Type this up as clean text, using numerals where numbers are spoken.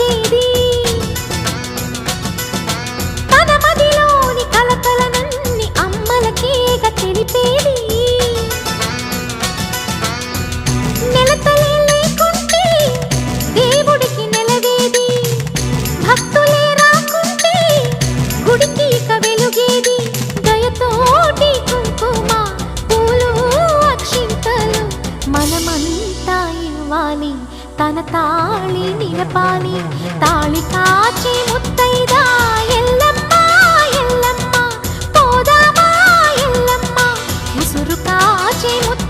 వచ్చేది తన మదిలోని కలకలనన్ని అమ్మలకేగ తెలిపేది నెలతలే లేకుంటే దేవుడికి నెలవేది భక్తులే రాకుంటే గుడికి ఇక వెలుగేది దయతోటి కుంకుమ పూలు అక్షింతలు మనమంతా ఇవ్వాలి తన తాళి నిలపాలి తాళి కాచే ముత్తైదా ఎల్లమ్మ ఎల్లమ్మ పోదామా ఎల్లమ్మ ముసురు కాచే ముత్తైదా